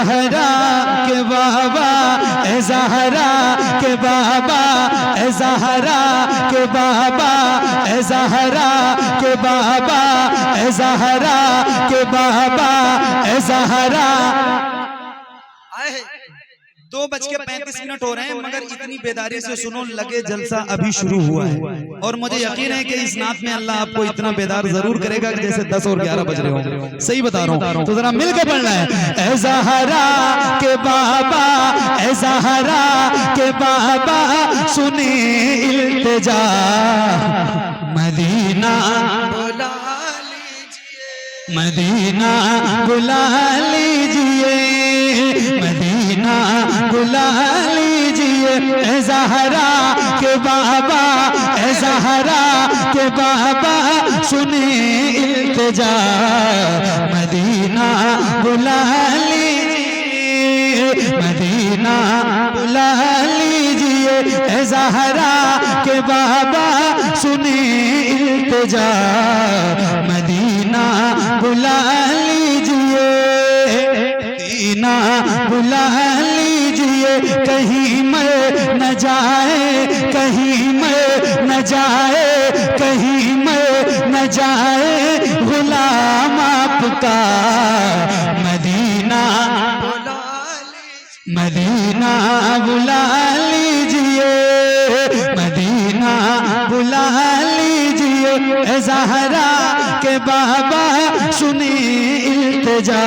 ज़हरा के बाबा, ए ज़हरा के बाबा, ए ज़हरा के बाबा, ए ज़हरा के बाबा, ए ज़हरा के बाबा, ए ज़हरा। 2:35 हो रहे हैं, मगर इतनी बेदारी से सुनो, लगे जलसा अभी शुरू हुआ है। और मुझे यकीन है कि इस नात में अल्लाह आपको इतना बेदार जरूर करेगा कि जैसे 10 और 11 बज रहे होंगे। सही बता रहा हूँ, तो जरा मिलकर पढ़ना है। ए ज़हरा के बाबा, ए ज़हरा के बाबा, सुने इल्तिजा, मदीना बुला लीजिए, मदीना बुला लीजिए, मदीना बुला लीजिए। ए ज़हरा के बाबा, ए ज़हरा के बाबा, सुने इल्तिजा, मदीना बुला लीजिए, मदीना बुला लीजिए। ए ज़हरा के बाबा, सुने इल्तिजा, मदीना बुला लीजिए, मदीना बुला लीजिए। कहीं मर न जाए, कहीं मर न जाए, कहीं मर न जाए गुलाम आपका, मदीना मदीना बुला लीजिए, मदीना बुला लीजिए। ए ज़हरा के बाबा, सुने इल्तिजा,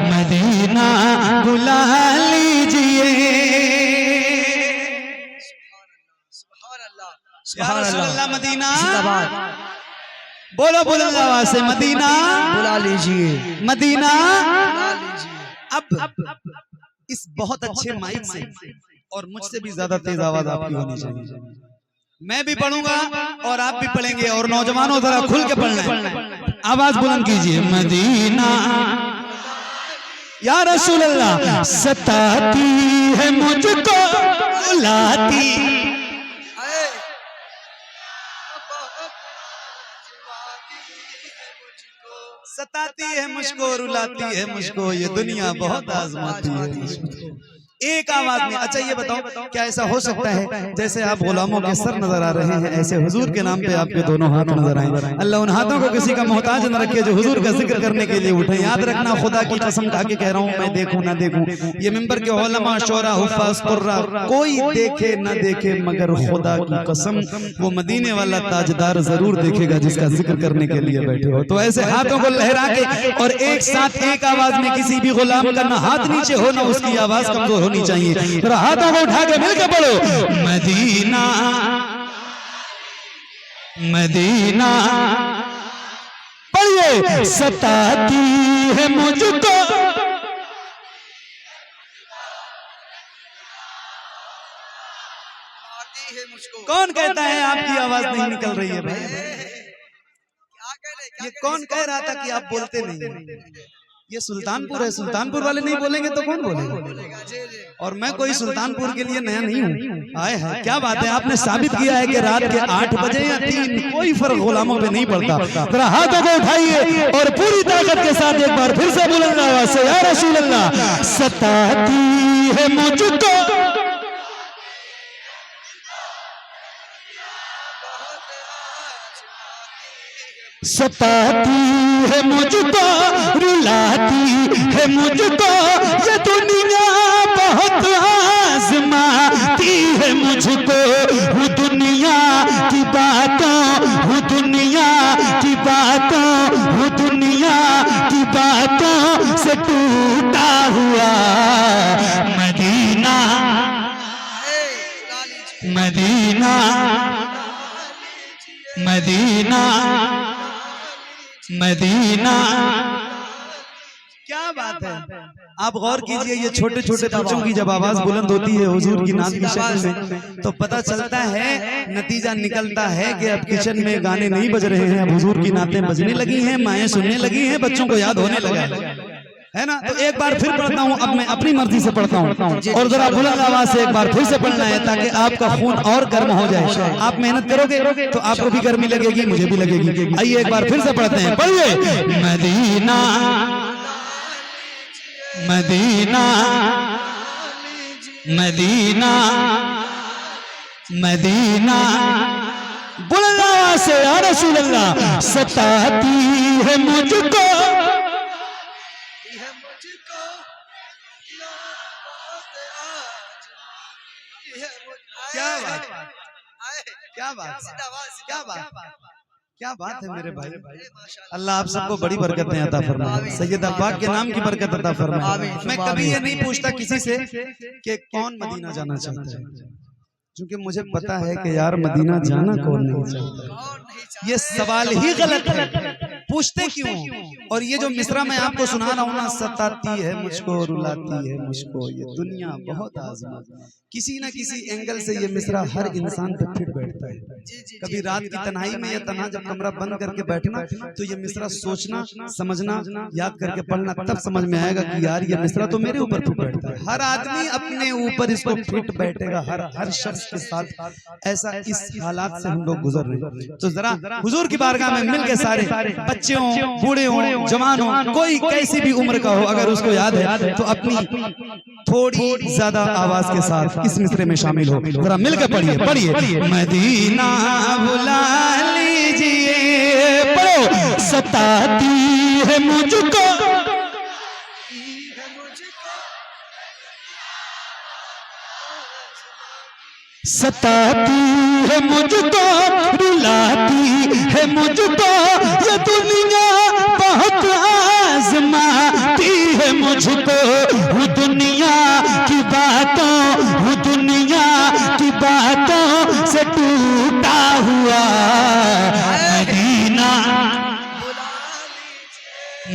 मदीना बुला लीजिए। सुभान अल्लाह। मदीना बोलो बुलंद आवाज से, मदीना बुला लीजिए, मदीना। बुला लीजिए। अब इस बहुत अच्छे माइक से और मुझसे भी ज्यादा तेज आवाज आपकी होनी चाहिए। मैं भी पढ़ूंगा और आप भी पढ़ेंगे, और नौजवानों जरा खुल के पढ़ना है, आवाज बुलंद कीजिए। मदीना या रसूल अल्लाह, सताती है मुझको रुलाती, सताती है मुझको, रुलाती है मुझको, ये दुनिया बहुत आजमाती है मुझको। एक आवाज में। अच्छा ये बताओ, क्या ऐसा हो सकता है जैसे आप गुलामों के सर नजर आ रहे हैं, ऐसे हुजूर के नाम पे आपके दोनों हाथ नजर आए? अल्लाह उन हाथों को किसी का मोहताज न रखे जो हुजूर का जिक्र करने के लिए उठे। याद रखना, खुदा की कसम खा के कह रहा हूँ, मैं देखूं ना देखूं, ये मिंबर के उलमा, शोरा, हुफ्फाज, कुर्रा, कोई देखे न देखे, मगर खुदा की कसम वो मदीने वाला ताजदार जरूर देखेगा जिसका जिक्र करने के लिए बैठे हो। तो ऐसे हाथों को लहरा के और एक साथ एक आवाज में, किसी भी गुलाम का ना हाथ नीचे हो ना उसकी आवाज कमजोर होनी चाहिए। तो हाथों को उठा के मिलकर पढ़ो। मदीना मदीना पढ़िए। सताती है मुझको, कौन कहता है आपकी आवाज नहीं निकल रही है भाई? ये कौन कह रहा था कि आप बोलते नहीं? ये सुल्तानपुर है, सुल्तानपुर वाले नहीं बोलेंगे तो कौन बोलेगा? और मैं कोई सुल्तानपुर के लिए नया नहीं हूँ। आए है, क्या बात है, आपने साबित किया है कि रात के 8 बजे या 3 कोई फर्क गुलामों पे नहीं पड़ता। जरा हाथों को उठाइए और पूरी ताकत के साथ एक बार फिर से बुलंद आवाज से, या रसूल अल्लाह, सताती है मुझको, सताती है मुझको, रुलाती है मुझको, ये दुनिया बहुत आजमाती है मुझको। हूँ दुनिया की बातों, हूँ दुनिया की बातों, हूँ दुनिया की बातों से टूटा हुआ। Medina Medina Medina Medina. क्या बात है, आप गौर कीजिए, ये छोटे छोटे बच्चों की जब आवाज बुलंद होती है हुजूर की नात की शक्ल में, तो पता चलता है, नतीजा निकलता है कि अब किचन में गाने नहीं बज रहे हैं, अब हुजूर की नातें बजने लगी हैं, माएँ सुनने लगी हैं, बच्चों को याद होने लगा है ना। तो एक बार फिर पढ़ता हूँ, अब मैं अपनी मर्जी से पढ़ता हूँ, और जरा बुलंद आवाज से एक बार फिर से पढ़ना है ताकि आपका खून और गर्म हो जाए। आप मेहनत करोगे तो आपको भी गर्मी लगेगी, मुझे भी लगेगी। आइए एक बार फिर से पढ़ते हैं, पढ़िए। मदीना मदीना मदीना मदीना बुलंद आवाज से या रसूल अल्लाह सताती है मुझको क्या बात क्या बात क्या बात क्या बात है मेरे भाई। अल्लाह आप सबको बड़ी बरकतें अता फरमाए, सैयद पाक के नाम की बरकत अता फरमाए। मैं कभी ये नहीं पूछता किसी से कि कौन मदीना जाना चाहता है, क्योंकि मुझे पता है कि यार मदीना जाना कौन नहीं चाहता। ये सवाल ही गलत है, पूछते क्यों। और ये जो मिसरा मैं आपको सुना रहा हूँ ना, सताती है मुझको रुलाती है मुझको ये दुनिया बहुत आजमा, किसी ना किसी एंगल से ये मिसरा हर इंसान पे फिट बैठता है। कभी रात की तन्हाई में या तन्हा जब कमरा बंद करके बैठना तो ये मिसरा सोचना समझना याद करके पढ़ना, तब समझ में आएगा कि यार ये मिसरा तो मेरे ऊपर फिट बैठता है। हर आदमी अपने ऊपर इसको फिट बैठेगा, हर शख्स के साथ ऐसा इस हालात से हम लोग गुजर रहे। तो जरा हुजूर की बारगाह में मिल के सारे बच्चे हों बूढ़े हों जवान हों, कोई कैसी भी उम्र का हो, अगर उसको याद है तो अपनी थोड़ी ज्यादा आवाज के साथ इस मिसरे में शामिल हो। जरा मिलकर पढ़िए पढ़िए मदीना बुला लीजिए, पढ़ो सताती है मुझको सताती है मुझको रुलाती है मुझको ये दुनिया बहुत आजमाती है मुझको। हूँ दुनिया की बातों से टूटा हुआ मदीना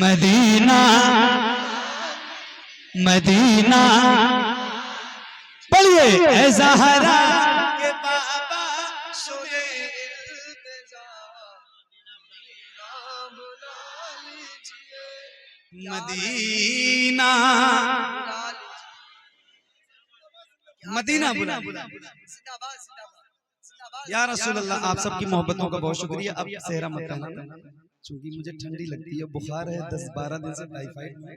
मदीना मदीना पढ़िए ऐ ज़हरा के बाबा सोए मदीना मदीना बुला या रसूल अल्लाह। आप सबकी मोहब्बतों का बहुत शुक्रिया। अब सेहरा मत पहनाना, क्योंकि मुझे ठंडी लगती है, बुखार है 10-12 दिन से टाइफाइड में,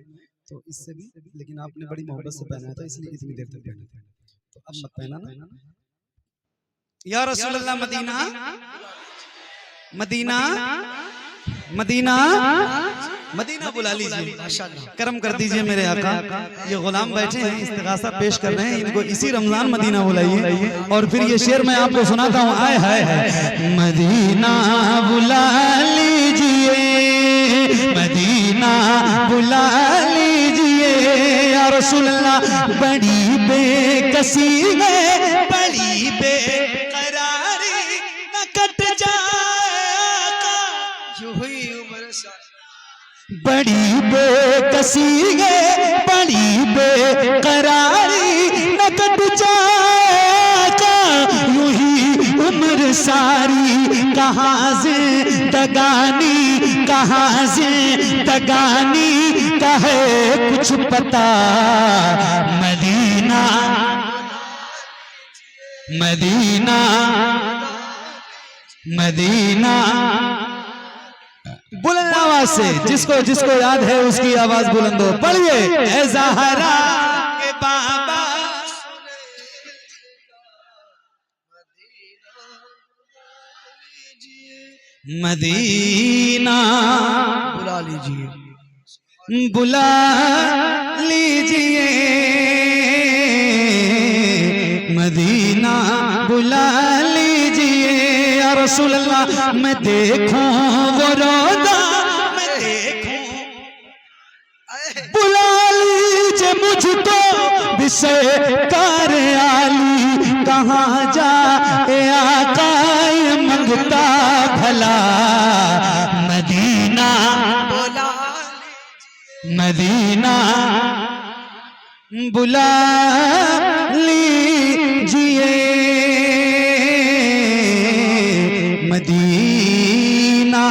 तो इससे भी, लेकिन आपने बड़ी मोहब्बत से पहनाया था इसलिए इतनी देर तक पहना था, तो अब मत पहनाना या रसूल अल्लाह। मदीना मदीना मदीना मदीना बुला लीजिए, करम कर दीजिए मेरे आका। ये गुलाम बैठे हैं इस्तिगासा पेश कर रहे हैं, इनको इसी रमजान मदीना बुलाइए। और फिर ये शेर मैं आपको सुनाता हूँ, आए हाय मदीना बुला लीजिए मदीना बुला लीजिए या रसूल अल्लाह। बड़ी बेकसी है बड़ी बेकरारी न कट जाएगा यूं ही उम्र सारी। बड़ी बेकसी है बड़ी बेकरारी न कट जाएगा यूं ही उम्र सारी। कहाँ जिंदगानी का है कुछ पता। मदीना मदीना मदीना बुलंद आवाज से, जिसको याद है उसकी आवाज बुलंद हो। पढ़िए ऐ ज़हरा के बाबा मदीना बुला लीजिए बुला लीजिए मदीना बुला लीजिए या रसूल अल्लाह। मैं देखूं वो रोज़ा मैं देखूं बुला लीजिए मुझको बिसकार आली। कहाँ जाए आका ये मंगता भला। मदीना मदीना बुला लीजिए मदीना।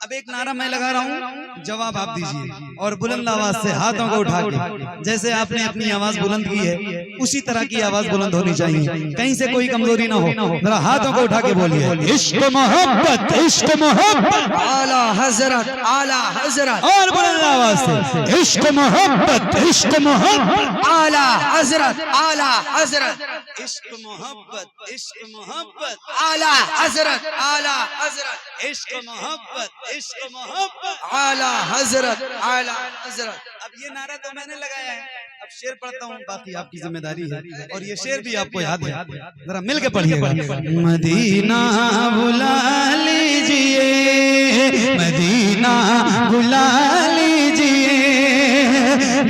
अब एक नारा मैं लगा रहा हूँ, जवाब आप दीजिए और बुलंद आवाज से हाथों को उठा के, जैसे आपने अपनी आवाज बुलंद की है उसी तरह की आवाज बुलंद होनी चाहिए, कहीं से कोई कमजोरी ना हो। जरा हाथों को उठा के बोलिए इश्क मोहब्बत आला हजरत और बुलंद आवाज आवाज से, इश्क मोहब्बत, इश्क मोहब्बत। आला हजरत, आला हजरत, इश्क मोहब्बत, इश्क मोहब्बत, आला हजरत, आला हजरत, इश्क मोहब्बत, इश्क मोहब्बत। आला हजरत, आला हजरत। अब ये नारा तो मैंने लगाया है, अब शेर पढ़ता हूँ, बाकी आपकी जिम्मेदारी है। और ये शेर भी आपको याद है, जरा मिल के पढ़िएगा। मदीना बुला लीजिए, मदीना बुला लीजिए,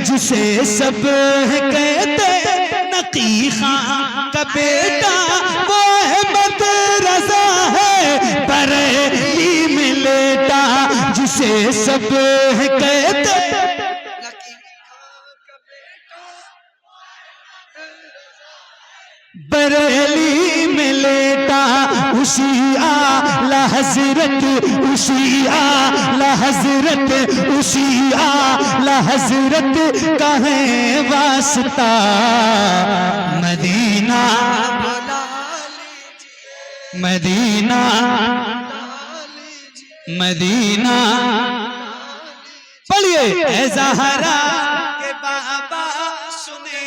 जिसे सब कहते नकी खां का बेटा, वो अहमद रजा है बरेली में लेटा, जिसे सब कहते बरेली में लेटा, उसी आला हजरत, उसी आला हजरत, उसी आला हजरत का है वास्ता। मदीना मदीना मदीना पढ़िए। ऐ ज़हरा के बाबा सुने,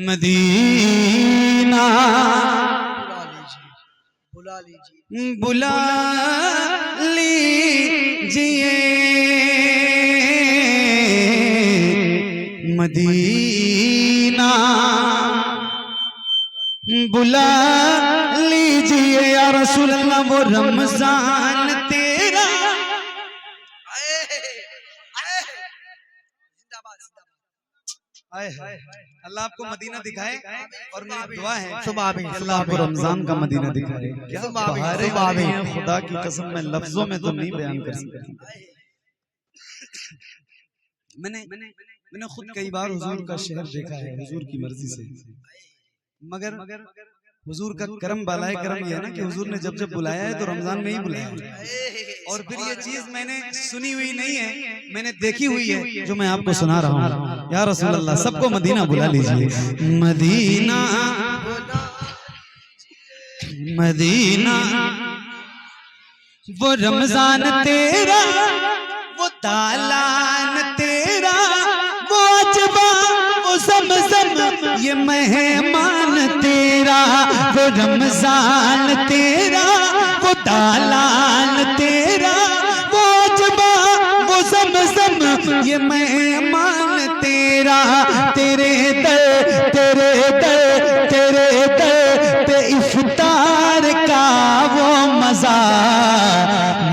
मदीना बुला लीजिए, बुला लीजिए, मदीना बुला लीजिए या रसूल अल्लाह, वो रमजान तेरा। अल्लाह आपको मदीना दिखाए, और मेरी दुआ है अल्लाह आपको रमजान का मदीना दिखाए। क्या बहारें हैं, खुदा की कसम मैं लफ्जों में तो नहीं बयान कर सकता। मैंने खुद कई बार हुजूर का शहर देखा है, हुजूर की मर्जी से, मगर हुजूर का करम बालाए करम ये है ना कि हुजूर ने जब जब बुलाया है तो रमजान में ही बुलाया है। और फिर ये चीज मैंने सुनी हुई नहीं है, मैंने देखी हुई है, जो मैं आपको सुना रहा हूँ। या रसूल अल्लाह, सबको मदीना बुला लीजिए, मदीना मदीना। वो रमजान तेरा, वो तालान तेरा, वो अजबा, वो ज़मज़म, ये मेहमान तेरा। वो रमजान तेरा, वो तालान तेरा, वो अजबा, वो ज़मज़म, ये मेहमान तेरा। तेरे दर तेरे दर तेरे दर पे इफ्तार का वो मज़ा।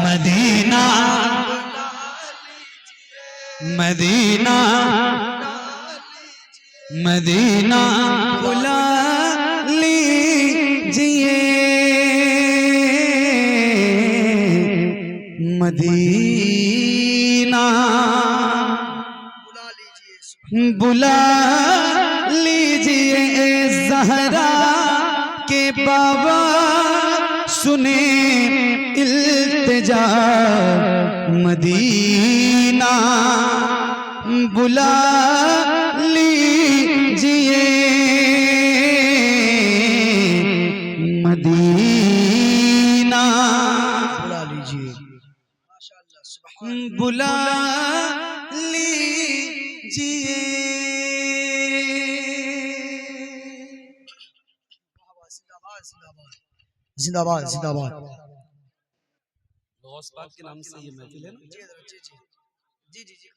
मदीना मदीना मदीना बुला लीजिए, मदीना बुला लीजिए। ज़हरा के बाबा सुने इल्तिजा, मदीना बुला लीजिए, मदीना बुला लीजिए। बुला लीजिए। जिंदाबाद जिंदाबाद। गौस पाक के नाम से ये महफिल है ना। जी जी जी जी।